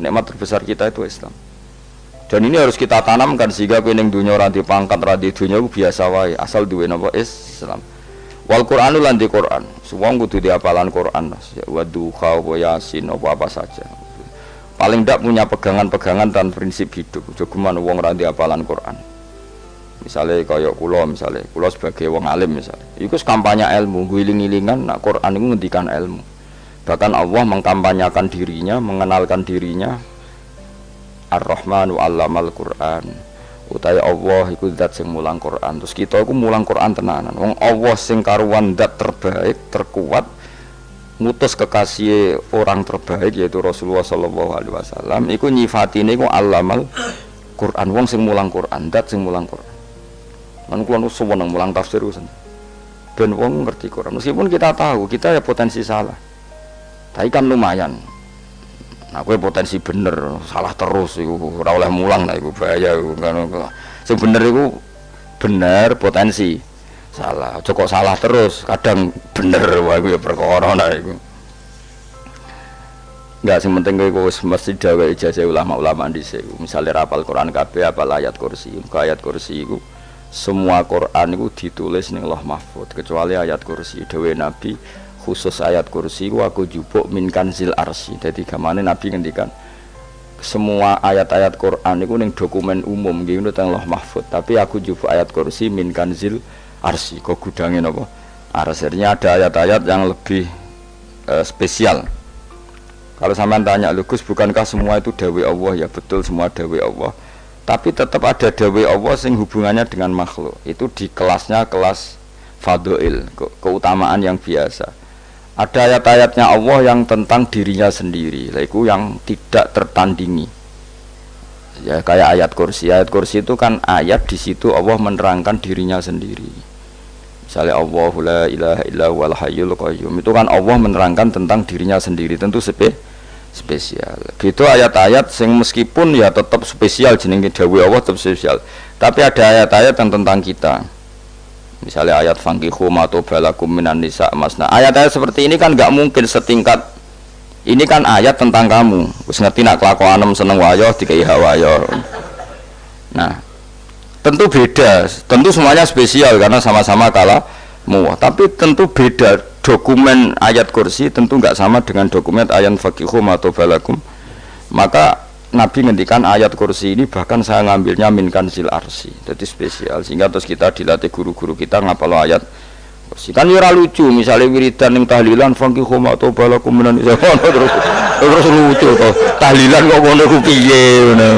Nikmat terbesar kita itu Islam. Dan ini harus kita tanamkan sehingga kowe ning dunya ora dipangkat ora di dunya biasa wae asal duwe napa Islam. Wal Qur'anu lan di Qur'an. Semua kudu diapalan Qur'an. Wa duha wa yasin apa saja. Paling ndak punya pegangan-pegangan dan prinsip hidup. Jogeman wong ora diapalan Qur'an. Misalnya kaya kula sebagai wong alim misalnya. Iku kampanye ilmu, guling-gilingan nak Qur'an iku ngendikan ilmu. Bahkan Allah mengkampanyakan dirinya, mengenalkan dirinya Ar-Rahmanu 'allamal Qur'an. Utawi Allah iku zat sing mulang Qur'an. Terus kita iku mulang Qur'an tenanan. Wong Allah sing karuan zat terbaik, terkuat, ngutus kekasih orang terbaik yaitu Rasulullah sallallahu alaihi wasallam iku nyifatine iku 'allamal Qur'an. Wong sing mulang Qur'an, zat sing mulang Qur'an. Lan kula nu seneng mulang tafsir usen. Ben wong ngerti Quran. Meskipun kita tahu kita ya potensi salah. Tapi kan lumayan. Nah, kowe potensi bener, salah terus iku ora oleh mulang lah iku bahaya iku kan. Sing bener iku bener potensi. Salah, aja kok salah terus, kadang bener wae iku ya perkara nah iku. Enggak sing penting kowe wis mesti gawe ijazah ulama-ulama dhisik. Misale rapal Quran kabeh apal ayat kursi. Ayat kursi iku semua Quran itu ditulis ning Lauh Mahfuz kecuali ayat kursi. Dewe Nabi khusus ayat kursi aku jupuk min kanzil arsy. Dadi gamane Nabi ngendikan semua ayat-ayat Quran itu ning dokumen umum nggih teng Lauh Mahfuz, tapi aku jupuk ayat kursi min kanzil arsy. Kok gudange napa? Arsirnya ada ayat-ayat yang lebih spesial. Kalau sampean tanya, Gus, bukankah semua itu dawuh Allah? Ya betul, semua dawuh Allah. Tapi tetap ada dawuh Allah sing hubungannya dengan makhluk. Itu di kelasnya kelas fadhil, keutamaan yang biasa. Ada ayat-ayatnya Allah yang tentang dirinya sendiri, itu yang tidak tertandingi. Ya kayak ayat kursi. Ayat kursi itu kan ayat di situ Allah menerangkan dirinya sendiri. Misalnya Allahu la ilaha illa huwal hayyul qayyum. Itu kan Allah menerangkan tentang dirinya sendiri, tentu spesial. Gitu ayat-ayat sing meskipun ya tetap spesial jenenge dawuh Allah tetap spesial. Tapi ada ayat-ayat yang tentang kita. Misalnya ayat fankihu ma tobalakum minan nisa masna. Ayat-ayat seperti ini kan enggak mungkin setingkat. Ini kan ayat tentang kamu. Wis ngerti nak kelakuanem seneng wayo dikai hawayo. Nah, tentu beda. Tentu semuanya spesial karena sama-sama kalamu. Tapi tentu beda. Dokumen ayat kursi tentu enggak sama dengan dokumen ayat faqihu atau balakum. Maka Nabi ngendikan ayat kursi ini bahkan saya ngambilnya min kanzil arsy. Jadi spesial sehingga terus kita dilatih guru-guru kita ngapal ayat kursi. Kan ora lucu misalnya wiridan ning tahlilan faqihu atau balakum menan terus lucu to. Tahlilan kok ngono ku piye ngono.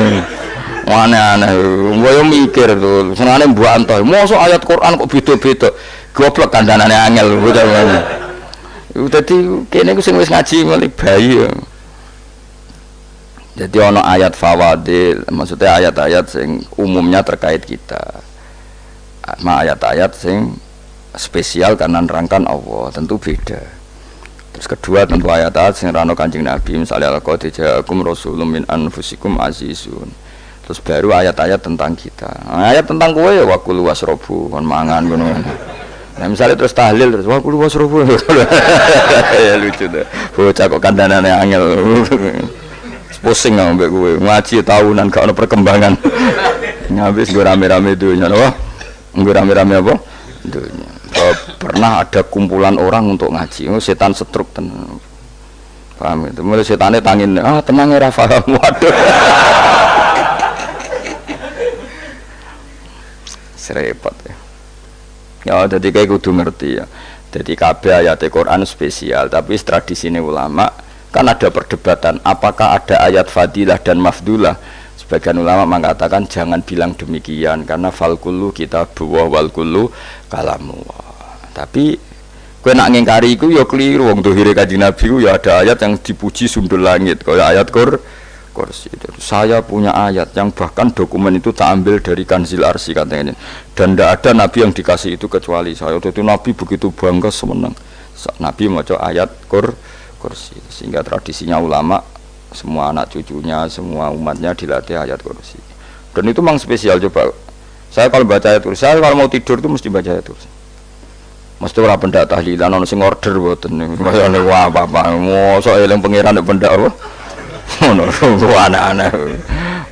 Aneh-aneh. Yo mikir to. Senane mbok antoh. Mosok ayat Quran kok beda-beda. Goblok kandhanane angel bocah ngene. Dadi kene ku sing wis ngaji mulai bayi ya. Jadi ana ayat fawadil, maksudnya ayat-ayat sing umumnya terkait kita. Ayat-ayat sing spesial karena nerangkan Allah, tentu beda. Terus kedua tentu ayat-ayat sing rano Kanjeng Nabi, misalnya laqad ja'akum rasulun min anfusikum azizun. Terus baru ayat-ayat tentang kita. Ayat tentang kowe ya waqul wasrobu kon mangan ngono. Nah misalnya terus tahlil terus wah kulo wasrofu ya lucu deh bocah kok kandhanane angel pusing ambek kowe ngaji tahunan gak ono perkembangan habis gue rame-rame dunya loh gue rame-rame apa dunya pernah ada kumpulan orang untuk ngaji setan setruk tenan paham itu mulai setane tangin tenang ya paham waduh serempet ya. Ya, jadi kayak kudu ngerti ya. Jadi kabeh ayat Al-Quran spesial, tapi tradisi ini ulama kan ada perdebatan apakah ada ayat fadilah dan mafdulah. Sebagian ulama mengatakan jangan bilang demikian karena fal kullu kitabullah wal kullu kalamullah. Tapi kowe nak ngingkari iku ya keliru wong dohire Kanjeng Nabi ku ya ada ayat yang dipuji sundul langit kaya ayat kursi. Saya punya ayat yang bahkan dokumen itu tak ambil dari kanzil arsy katanya. Dan tidak ada nabi yang dikasih itu kecuali saya. Itu nabi begitu bangga semenang. Nabi maca ayat kursi. Sehingga tradisinya ulama semua anak cucunya, semua umatnya dilatih ayat kursi. Dan itu memang spesial coba. Saya kalau baca ayat kursi, saya kalau mau tidur itu mesti baca ayat kursi. Mesti ora pendak tahlilan ono sing order mboten. Wah apa-apa. Mosok eling pangeran nek pendak apa? Ngono kok aneh-aneh.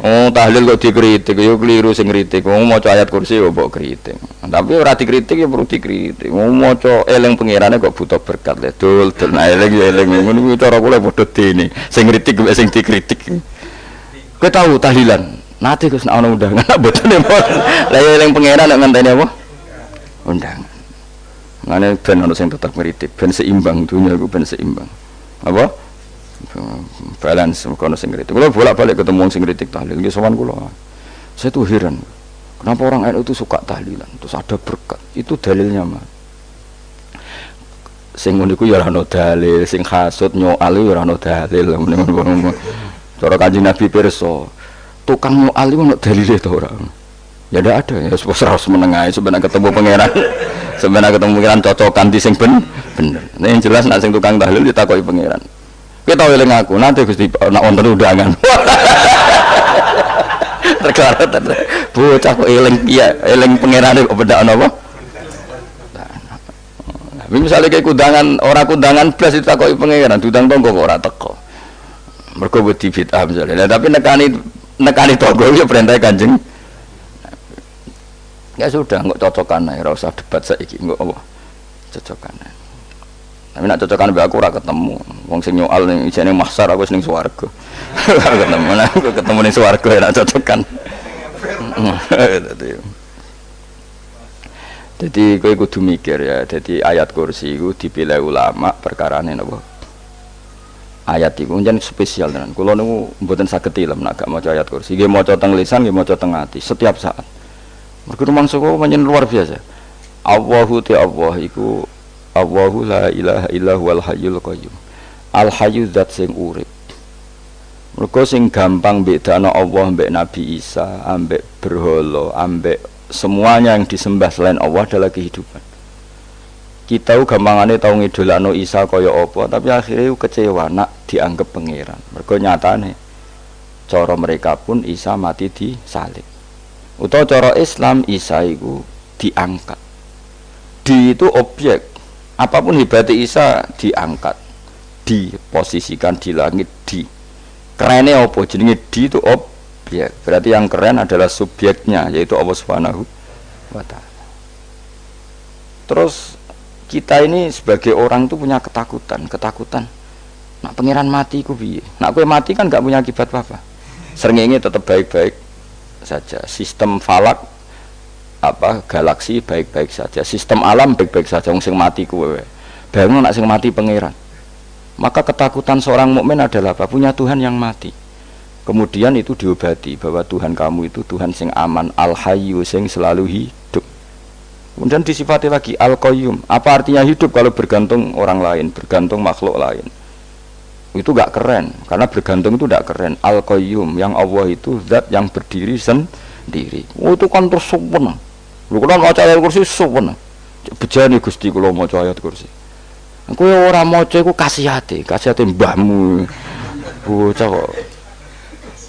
Oh, tahlil kok dikritik, yo keliru sing kritik. Wong maca ayat kursi yo mbok kritik. Tapi ora dikritik ya perlu dikritik. Wong maca eling pangerane kok butuh berkat le. Dul eling ya eling ngono kuwi cara kula padha dene. Sing kritik mek sing dikritik. Kowe tahu tahlilan? Nate Gus ana undangan mboten nempel. Lah eling pangeran nek ngenteni apa? Undangan. Ngene ben ono sing tetep kritik, ben seimbang dunya iku ben seimbang. Apa? Balance kono sing kritik. Kula bolak-balik ketemu sing kritik tahlil nggih sowan kula. Saya tuh heran. Kenapa orang NU itu suka tahlilan? Terus ada berkat. Itu dalilnya mah. Sing ngono iku ya ora ono dalil, sing hasud nyoal ya ora ono dalil. Cara Kanjeng Nabi pirsa, tukang nyoal iku ono dalile to ora? Ya ndak ada ya harus menengahi sebenarnya ketemu pangeran. Sebenarnya ketemu pangeran cocokan di sing bener. Nah yang jelas nek sing tukang tahlil ditakoki pangeran. Kita eling aku nanti Gusti nak wonten undangan. Terkara bocah kok eling iya eling pangerane kok bedak napa? Nah, misalnya kayak kundangan ora kundangan blas ditakoki pangeran, diundang tonggo kok ora teko. Mergo wedi bid'ah misalnya. Tapi nekani tonggo ya perintah Kanjeng. Ya sudah kok cocokan ae ora usah debat saiki kok apa? Cocokan ae. Tapi nak cocokan mbek aku ora ketemu. Wong sing nyoal ning isine mahsyar aku ning swarga. Ora ketemu. Aku ketemu ning swarga ya nak cocokan. Jadi kowe kudu mikir ya. Jadi ayat kursi iku dipilih ulama perkarane napa? Ayat iku njen spesial tenan. Kula niku mboten saged ilem nek gak maca ayat kursi. Nggih maca teng lisan, nggih maca teng ati setiap saat. Mergo rumangsa kok pancen luar biasa. Allahu ta Allah iku Allahu la ilaha illa huwal hayyul qayyum. Al hayyu zat sing urip. Mergo sing gampang bedana Allah mbek Nabi Isa, ambek berhala, ambek semuanya yang disembah selain Allah adalah kehidupan. Kita gampangane tau ngidolakno Isa kaya apa, tapi akhirnya kecewa nak dianggap pangeran. Mergo nyatane cara mereka pun Isa mati disalib. Utawa cara Islam Isa iku diangkat. Di itu objek. Apapun hebatnya Isa diangkat, diposisikan di langit, di kerennya apa? Jenenge di itu objek. Berarti yang keren adalah subjeknya, yaitu Allah Subhanahu wa Ta'ala. Terus kita ini sebagai orang itu punya ketakutan. Nak pangeran mati ku piye? Nak kowe mati kan gak punya akibat apa-apa. Srengenge tetap baik-baik saja. Sistem falak galaksi baik-baik saja, sistem alam baik-baik saja. Wong sing mati kuwe bangun nak sing mati pangeran. Maka ketakutan seorang mukmin adalah apa? Punya Tuhan yang mati. Kemudian itu diobati bahwa Tuhan kamu itu Tuhan sing aman, al-hayyu sing selalu hidup. Kemudian disifati lagi al-qayyum. Apa artinya hidup kalau bergantung orang lain, bergantung makhluk lain? Itu gak keren, karena bergantung itu gak keren. Al-qayyum yang Allah itu zat yang berdiri sendiri. Oh itu kan terus sempurna. Lho kula maca ayat kursi sopan. Bejane Gusti kula maca ayat kursi. Kowe ora maca iku kasihate mbahmu. Bocah kok.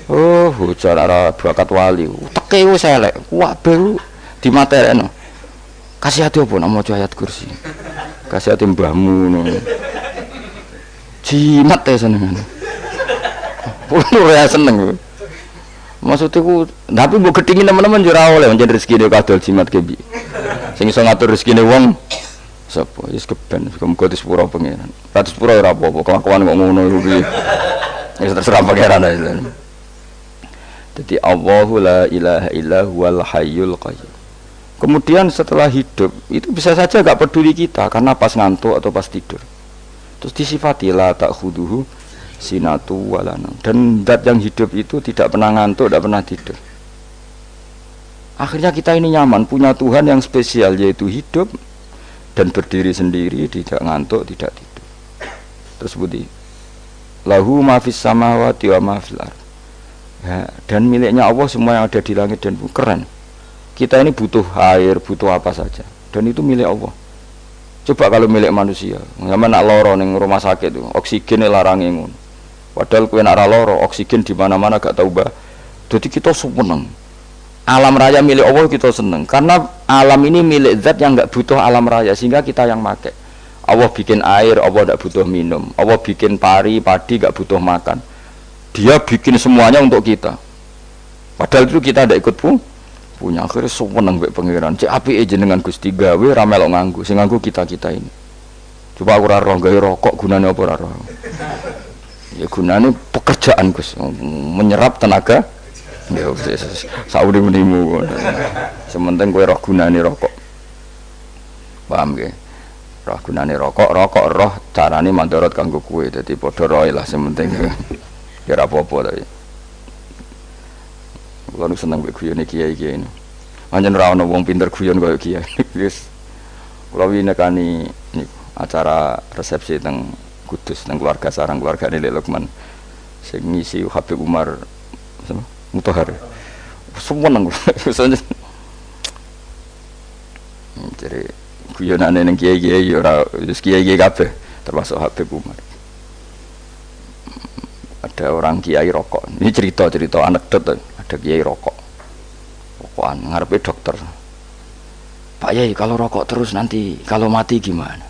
Oh, bocah ora bakat wali. Teke wis elek. Kabeh dimaterekno. Kasihate opo nek maca ayat kursi? Kasihate mbahmu ngono. Jimat ya senengan. Ora seneng. Maksudku, tapi mbok gedhingi teman-teman yo ora oleh pancen rezekine kadol jimat kebi. Sing iso ngatur rezekine wong sapa? Wis keben, muga disepuro pangeran. Ra disepuro ora apa-apa, kelakuan kok ngono iku piye. Wis terserah pangeran ae. Jadi Allahu la ilaha illa huwal hayyul qayyum. Kemudian setelah hidup, itu bisa saja gak peduli kita karena pas ngantuk atau pas tidur. Terus disifati la ta'khuduhu sinatu walana, dan zat yang hidup itu tidak pernah ngantuk, tidak pernah tidur. Akhirnya kita ini nyaman punya Tuhan yang spesial, yaitu hidup dan berdiri sendiri, tidak ngantuk, tidak tidur. Terus budi lahu ma fis samawati wa ma fil ardh. Ya, dan miliknya Allah semua yang ada di langit dan bumi. Keren. Kita ini butuh air, butuh apa saja, dan itu milik Allah. Coba kalau milik manusia, sama nak loro ning rumah sakit itu, oksigennya larangi ngono. Padahal kowe nak loro, oksigen di mana-mana gak tahu bah. Jadi kita seneng. Alam raya milik Allah kita seneng. Karena alam ini milik zat yang gak butuh alam raya, sehingga kita yang make. Allah bikin air, Allah gak butuh minum. Allah bikin padi gak butuh makan. Dia bikin semuanya untuk kita. Padahal itu kita tidak ikut punya. Akhirnya seneng mbek pangeran. Cek apike jenengan Gusti gawe ra melok nganggo. Sing nganggo kita-kita ini. Coba aku ora roh gawe rokok gunane apa ora roh. Ya gunane pekerjaan Gus, menyerap tenaga. Ya wis sauri-unimu. Sementing kowe roh gunane rokok. Paham nggih? Roh gunane rokok roh carane mandorot kanggo kowe. Dadi padha roe lah sementing. Ya ora apa-apa tapi. Kulo nu seneng mbek guyone kiai-kiai ini. Pancen ora ana wong pinter guyon kaya kiai. Wis kula winekani niku acara resepsi teng Kudus teng keluarga sarang keluargane Lek Lukman. Sing ngisi Habib Umar Mutahar. Seneng kula. Jadi guyonane ning kiai-kiai ora wis kiai-kiai kabeh termasuk Habib Umar. Ada orang kiai rokok. Ini cerita-cerita anekdot. Ada kiai rokok. Rokokan ngarepe dokter. Pak Yai, kalau rokok terus nanti kalau mati gimana?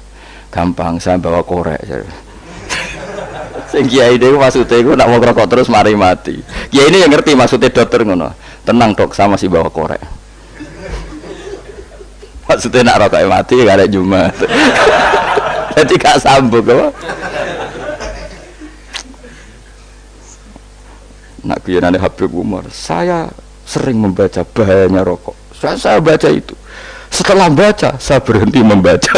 Gampang, saya bawa korek. Sing kiai niku maksudnya iku nak mau rokok terus mari mati. Kiai ini yang ngerti maksudnya dokter ngono. Tenang dok, sama si bawa korek. Maksudnya nak rokoknya mati gak ada Jumat. Jadi gak sambung apa? Nak kuyonane Habib Umar, saya sering membaca bahayanya rokok. Saya baca itu. Setelah baca, saya berhenti membaca.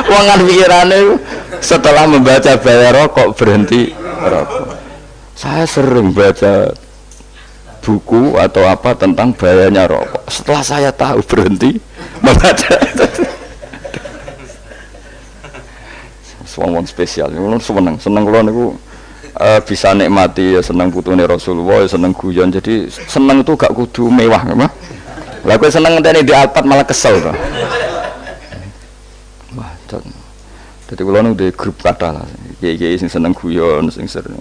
Wangan pikirannya setelah membaca bahaya rokok berhenti rokok. Saya sering baca buku atau apa tentang bahayanya rokok. Setelah saya tahu berhenti membaca. Wong spesial, seneng kula niku. Bisa nikmati ya seneng putune Rasulullah ya seneng guyon jadi seneng itu gak kudu mewah mah lah kowe seneng ngenteni di Alphard malah kesel to wah jadi kula nu di grup kata lah kiai-kiai sing seneng guyon sing sering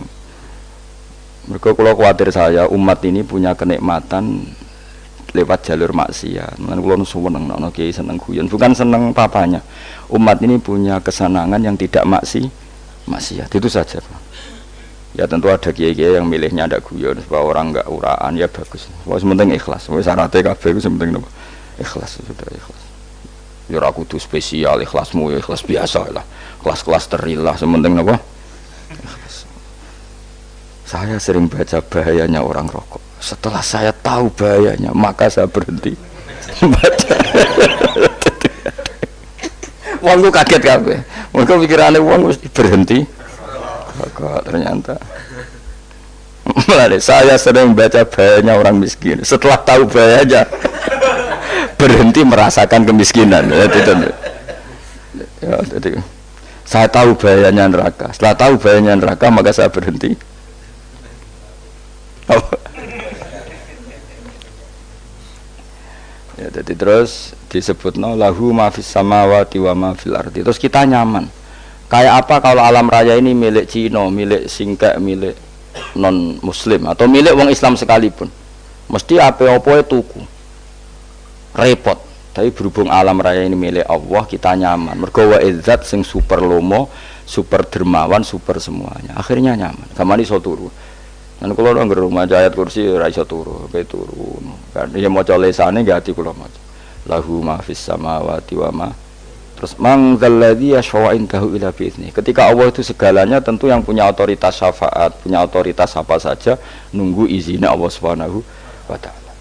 mergo kula kuwatir saya umat ini punya kenikmatan lewat jalur maksiat men kula nu seneng ana kiai seneng guyon bukan seneng papanya umat ini punya kesenangan yang tidak maksiat itu saja ya tentu ada kiai-kiai yang milihnya ada guyon supaya orang enggak uraan ya bagus. Wes penting ikhlas. Wes syaratnya kabeh iku penting napa? Ikhlas sudah ikhlas. Ya ora kudu spesial ikhlasmu ya ikhlas biasa lah. Kelas-kelas terilah sementing napa? Ikhlas. Saya sering baca bahayanya orang rokok. Setelah saya tahu bahayanya, maka saya berhenti baca. Wong kaget kabeh. Mergo pikirane wong mesti berhenti. Kok ternyata saya sering baca bahayanya orang miskin setelah tahu bahayanya berhenti merasakan kemiskinan jadi saya tahu bahayanya neraka setelah tahu bahayanya neraka maka saya berhenti ya jadi terus disebutno lahu ma fis samawati wa ma fil ardi terus kita nyaman. Kayak apa kalau alam raya ini milik Cina, milik Singkek, milik non Muslim atau milik wong Islam sekalipun, mesti apa-apa tuku, repot. Tapi berhubung alam raya ini milik Allah, kita nyaman. Mergo wa izzat sing super lomo, super dermawan, super semuanya. Akhirnya nyaman. Kamane iso turu. Lan kula nang rumah ayat kursi ora iso turu, pe turu. Kan ya maca lesane nggih ati kula maca. Lahu ma fis samawati wa ma terus mangzalladzi yashfa'indahu ila bi'izni. Ketika Allah itu segalanya tentu yang punya otoritas syafaat, punya otoritas apa saja nunggu izinnya Allah Subhanahu wa taala.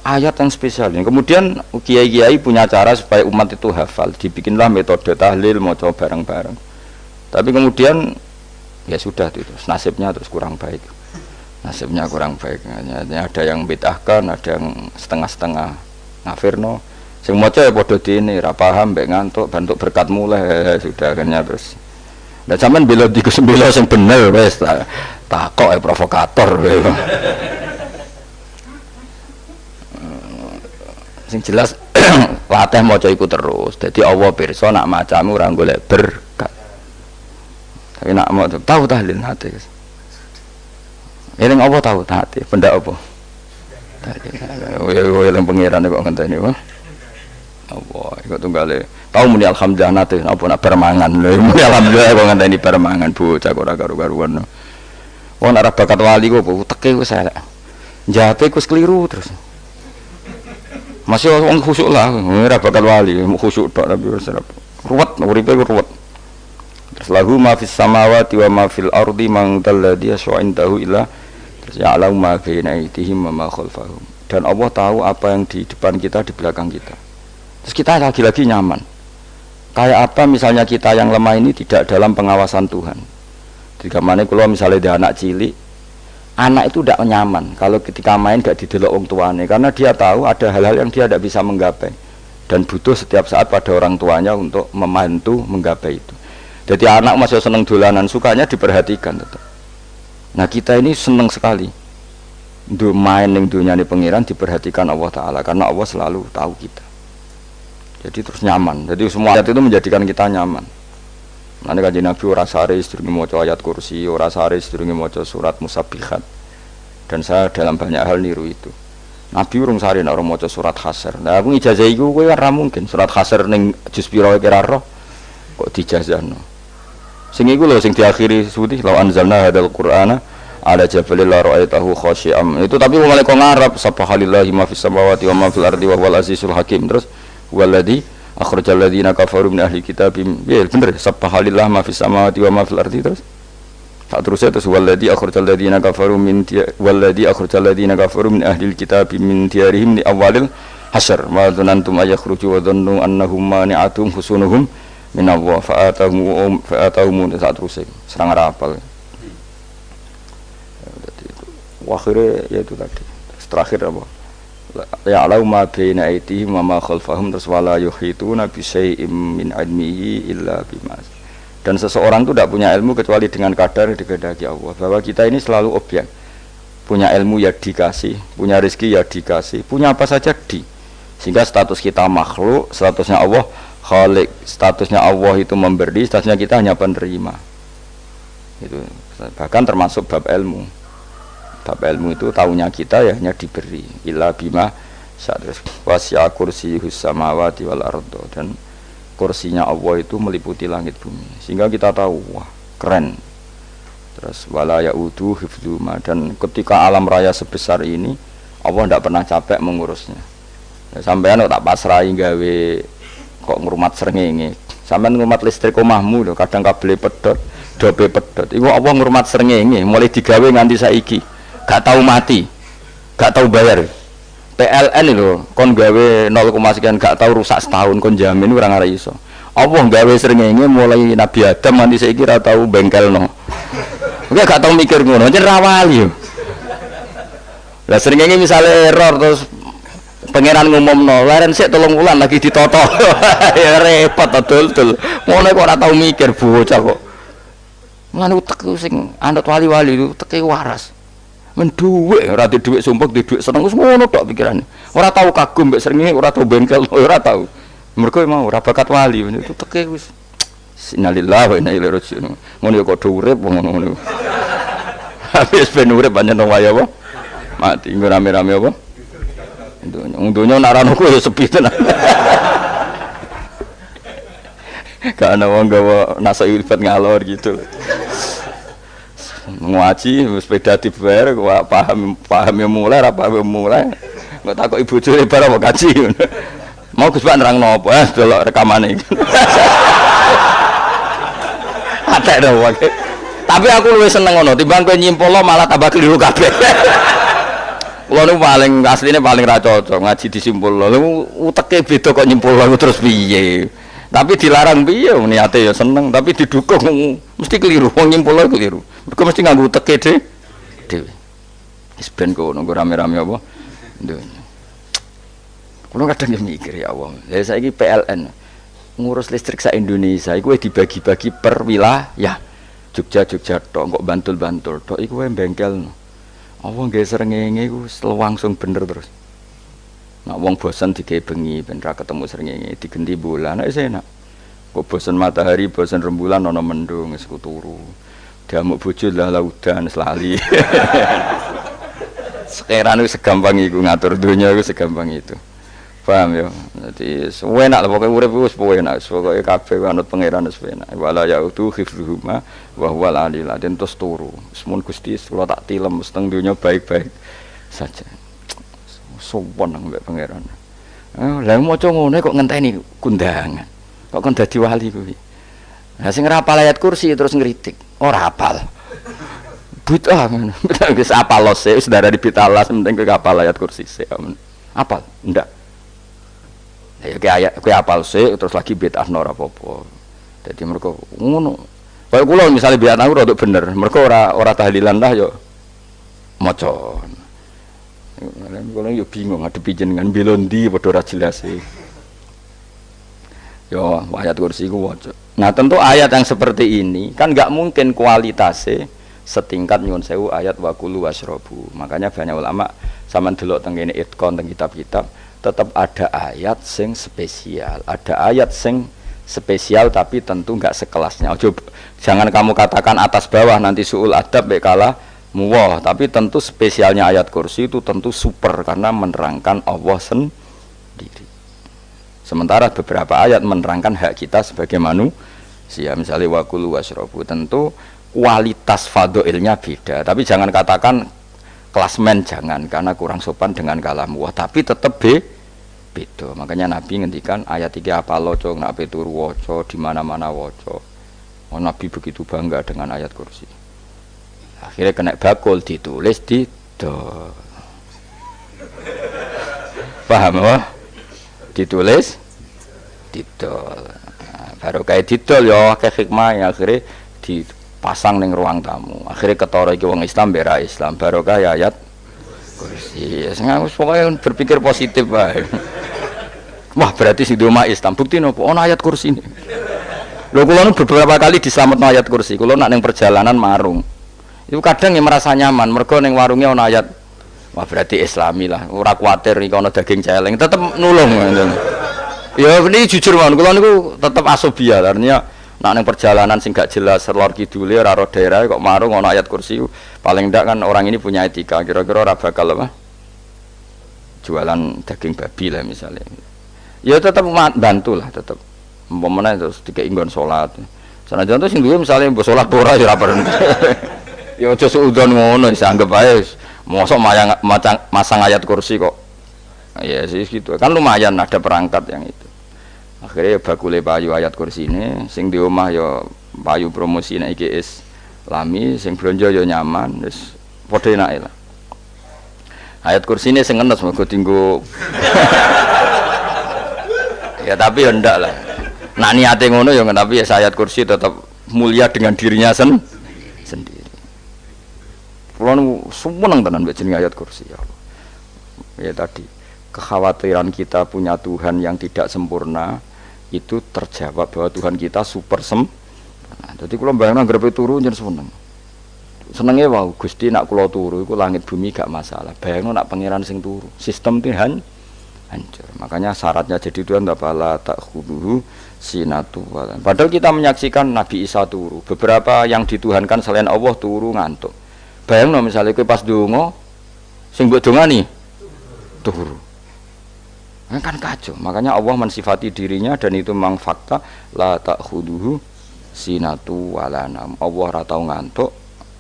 Ayat yang spesial ini. Kemudian kiai-kiai punya cara supaya umat itu hafal, dibikinlah metode tahlil maca bareng-bareng. Tapi kemudian ya sudah itu nasibnya terus kurang baik. Nasibnya kurang baik. Ada yang bid'ahkan, ada yang setengah-setengah ngafirno. Sing maca ya padha dene ra paham mbek ngantuk bentuk berkat mulai sudah akhirnya terus. Lah sampean bela dikesembela sing bener wis takok provokator. Sing jelas latih maca iku terus. Dadi Allah pirsa nak macamu ora golek berkat. Tapi nak mau tahu tahlil hati. Eling apa tahu hati? Benda apa? Tadi. Eling pangeran kok ngenteni wae. Allah Iku tunggale. Tahu muni alhamdulillah nate apa nak permangan. Lho muni alhamdulillah kok ngenteni permangan bocah kok ora karo-karuan. Wong ora bakat wali kok teke wis elek. Njape wis keliru terus. Masih wong khusuk lah, ora bakat wali, khusuk tok tapi wis ruwet, uripe ruwet. Terus lahu ma fis samawati wa ma fil ardi man dalladhi yash'indahu illa terus ya'lamu ma baina aydihim wa ma khalfahum. Dan Allah tahu apa yang di depan kita, di belakang kita. Terus kita lagi-lagi nyaman. Kayak apa misalnya kita yang lemah ini tidak dalam pengawasan Tuhan. Jika mana kalau misalnya dia anak cilik, anak itu tidak nyaman kalau ketika main gak didelok wong tuane, karena dia tahu ada hal-hal yang dia tidak bisa menggapai dan butuh setiap saat pada orang tuanya untuk membantu menggapai itu. Jadi anak masih seneng dolanan, sukanya diperhatikan tetap. Nah kita ini seneng sekali main ning dunyane pangeran, diperhatikan Allah Ta'ala karena Allah selalu tahu kita. Jadi terus nyaman. Jadi semua ayat itu menjadikan kita nyaman. Nanti Kanjeng Nabi ora sare sedurunge maca ayat kursi, ora sare sedurunge maca surat musabbihat. Dan saya dalam banyak hal niru itu. Nabi urung sare nek ora maca surat Hasyr. Nah aku ijazah iku kowe ora mungkin surat Hasyr ning juz pira kira roh kok dijazahno. Sing iku lho sing diakhiri suti law anzalna hadzal qur'ana ala jabalil la ra'aitahu khashi'am. Itu tapi mulai kok ngarep subhanallahi ma fis samawati wa ma fil ardi wa huwal azizul hakim. Terus waladhi akhrajal ladzina kafaru min ahli kitab. Ya bener subhanallah ma fis samawati wa ma fil ardi. Terus tak terusnya terus waladhi akhrajal ladzina kafaru min waladhi akhrajal ladzina kafaru min ahli kitab min diyarihim li awalil hasyr wa dzanantum ayakhruju wa dhannu annahum mani'atum husunuhum min Allah fa'atahum tak terusnya serang rapal. Akhirnya ya itu tadi. Terakhir apa? Ya'lamu ma baina aydihim wa ma khalfahum wala yuhituna bi syai'in min 'ilmihi illa bima. Dan seseorang itu tidak punya ilmu kecuali dengan kadar yang dikehendaki Allah. Bahwa kita ini selalu objek. Punya ilmu ya dikasih, punya rezeki ya dikasih, punya apa saja di. Sehingga status kita makhluk, statusnya Allah Khalik, statusnya Allah itu memberi, statusnya kita hanya penerima. Itu bahkan termasuk bab ilmu. Bab ilmu itu tahunya kita ya hanya diberi illa bima terus wasi'a kursiyus samawati wal ardo, dan kursinya Allah itu meliputi langit bumi sehingga kita tahu wah keren. Terus wala ya'udu hifdzuma, dan ketika alam raya sebesar ini Allah tidak pernah capek mengurusnya. Ya, sampean tak pasrahi gawe kok ngrumat srengenge, sampean ngrumat listrik omahmu lho kadang kabel pedhot dobe pedhot iku Allah ngrumat srengenge mulai digawe nganti saiki gak tahu mati, gak tahu bayar. PLN itu kon gawe 0, sekian gak tahu rusak setahun kon jamin ora ngara iso. Allah gawe srengenge mulai Nabi Adam nanti saiki ora tahu bengkelno. Oke gak tahu mikir ngono, jen ra wali yo. Lah srengenge misale error terus pangeran ngumumno, leren sik 3 wulan lagi ditoto. Ya repot dul-dul. Ngono kok ora tahu mikir bocah kok. Lan utek sing anut wali-wali itu teke waras. Menduwe ora di dhuwit sumpek di dhuwit seneng wis ngono tok pikirane. Ora tahu kagum mbek srengenge, ora tahu bengkel, ora tahu. Mergo mau ora bakat wali itu teke wis innalillahi wa inna ilaihi raji'un. Ngono kok do urip ngono. Habis ben urip pancen waya apa? Mati nggo rame-rame apa? Untunya nak rano ku ya sepi tenan. Karena wong gawa nasa ilfat ngalor gitu. Ngaji sepeda dibayar paham yang mulai apa yang mulai nggak takut ibu curi barang mau kaji mau Gus Pak nerang nopo delok rekamane ada dong tapi aku lebih seneng ngono timbang kowe nyimpul malah tambah keliru kabeh. Kulo nu paling asline paling ra cocok ngaji disimpul lho uteke beda kok nyimpul terus piye. Tapi dilarang piye niate ya seneng tapi didukung mesti keliru wong nyimpul keliru. Mergo mesti nganggo teke dhewe. Wis ben kono rame-rame apa? Ndonya. Kulo kadang ya mikir ya Allah. Lah saiki PLN ngurus listrik sak Indonesia iku dibagi-bagi per wilayah. Jogja tok, kok Bantul tok iku wae bengkel. Allah nggih srengenge iku langsung bener terus. Nak wong bosan digawe bengi ben ra ketemu srengenge digenti bulan nek enak. Kok bosan matahari, bosan rembulan ana mendung wis turu. Diamuk bojo lah laudan selali. Sekarang itu segampang itu ngatur dunia itu segampang itu. Paham ya. Dadi enak lah pokoke urip wis enak, pokoke kabeh anut pangeran wis enak. Wala yautu khifruhuma wa huwal alil azim terus turu. Semun Gusti kula tak tilem seteng donya baik-baik saja. Sowan nang mbek pangeran. Lah maca ngene kok ngenteni kundangan. Kok kon dadi wali kuwi. Lah sing ora hafal ayat kursi terus ngritik. Ora hafal. Bid'ah ngono. Wis apal lose wis darani bitalas penting kowe hafal ayat kursi sik. Apal? Ndak. Ya kowe apal sik terus lagi bid'ah ora apa-apa. Dadi mergo ngono. Kaya kula misale biat aku rada bener, mergo ora tahlilan lah yo maca. Kula yo bingung ngadepi jenengan bela ndi padha ora jelas e. Yo ayat kursi ku waca. Nah, tentu ayat yang seperti ini kan enggak mungkin kualitasnya setingkat nyuwun sewu ayat waqulu wasrobu. Makanya banyak ulama sampean delok teng kene itqon teng kitab-kitab tetap ada ayat sing spesial, ada ayat sing spesial tapi tentu enggak sekelasnya. Jangan kamu katakan atas bawah nanti suul adab bekala muwah, tapi tentu spesialnya ayat kursi itu tentu super karena menerangkan Allah sendiri. Sementara beberapa ayat menerangkan hak kita sebagai manusia, misalnya waqulu wasrobu, tentu kualitas fadhailnya beda. Tapi jangan katakan klasmen, jangan, karena kurang sopan dengan kalam Allah, tapi tetap beda. Makanya Nabi ngendikan ayat 3 apa loco, nak turu waca, di mana-mana waca. Oh, Nabi begitu bangga dengan ayat kursi. Akhirnya kena bakul ditulis di paham apa? Ditulis didol. Baru kayak didol ya kayak hikmah ya, akhirnya dipasang ning ruang tamu. Akhirnya ketara iki wong Islam bera Islam baru kayak ayat kursi. Sengaja pokoknya berpikir positif bae. Wah, berarti si umat Islam bukti nopo ana ayat kursi ini. Lho kula beberapa kali diselametno ayat kursi. Kula nak ning perjalanan marung. Itu kadang yang merasa nyaman mergo ning warungnya ana ayat. Wah, berarti Islami lah. Ora kuwatir iki ana daging celeng, tetep nulung. Ya ini jujur mawon, kula niku tetep asobia, artinya nak ning perjalanan sing gak jelas lor kidule ora ro daerah kok marung ana ayat kursi, paling ndak kan orang ini punya etika, kira-kira ora bakal apa? Jualan daging babi lah misalnya. Ya tetep bantulah, tetep. Umpamane terus dikek nggon salat. Sanajan to sing duwe misale mbok salat ora ya ora perlu. Ya aja suudon ngono, dianggap ae mosok masang ayat kursi kok. Ya sih gitu kan lumayan ada perangkat yang itu. Akhirnya bakule payu ayat kursi ini sing di omah ya payu promosi nek iki Islami, sing blonjo ya nyaman wis padha enake lah. Ayat kursi ini sing ngenes mergo dinggo ya tapi ya ndak lah. Nak niate ngono ya tapi ya ayat kursi tetap mulia dengan dirinya sendiri. Kulo seneng tenan mbek jeneng ayat kursi ya Allah. Ya tadi kekhawatiran kita punya Tuhan yang tidak sempurna itu terjawab bahwa Tuhan kita super sempurna. Jadi kalau bayangkan grepe turu jeneng seneng. Senenge wae Gusti nak kula turu iku langit bumi gak masalah. Bayangno nak pangeran sing turu, sistem Tuhan hancur. Makanya syaratnya jadi Tuhan bala takhuduhu sinatu wala. Padahal kita menyaksikan Nabi Isa turu. Beberapa yang dituhankan selain Allah turu ngantuk. Bayangno misalnya kowe pas donga sing mbok dongani turu. Kan kacau, makanya Allah mensifati dirinya dan itu memang fakta la ta'khuduhu sinatu wala nam. Allah ora tau ngantuk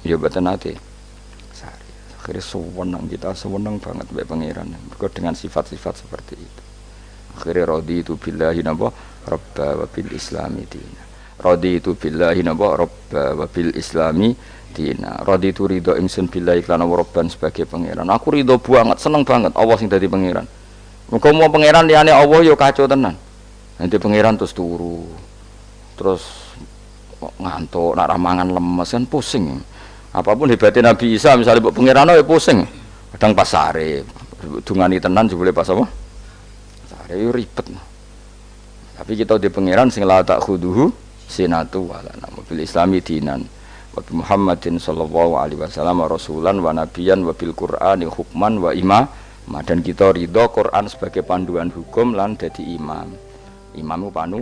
ya mboten nate sari. Akhirnya sewenang kita sewenang banget mbek pangeran mergo dengan sifat-sifat seperti itu. Akhirnya raditu billahi napa rabba wa bil islami dina. Raditu billahi napa rabba wa bil islami dina. Raditu ridho ingsun billahi lan rabban sebagai pangeran. Aku ridho banget, seneng banget Allah sing dadi pangeran. Muga mau pangeran liyane Allah ya kacau tenan. Nanti pangeran terus turu. Terus ngantuk, nak ramangan lemes kan pusing. Apapun hebatnya Nabi Isa misalnya mbok pangeran ya pusing. Kadang pas sare, dungani tenan jebule pas apa? Sare yo ribet. Tapi kita di pangeran sing la ta'khuduhu sinatu wala nam bil islami dinan. Wa Muhammadin sallallahu alaihi wasallam rasulan wa nabiyan wa bil Qur'ani hukman wa dan kita ridho Quran sebagai panduan hukum lan dadi imam. Imam itu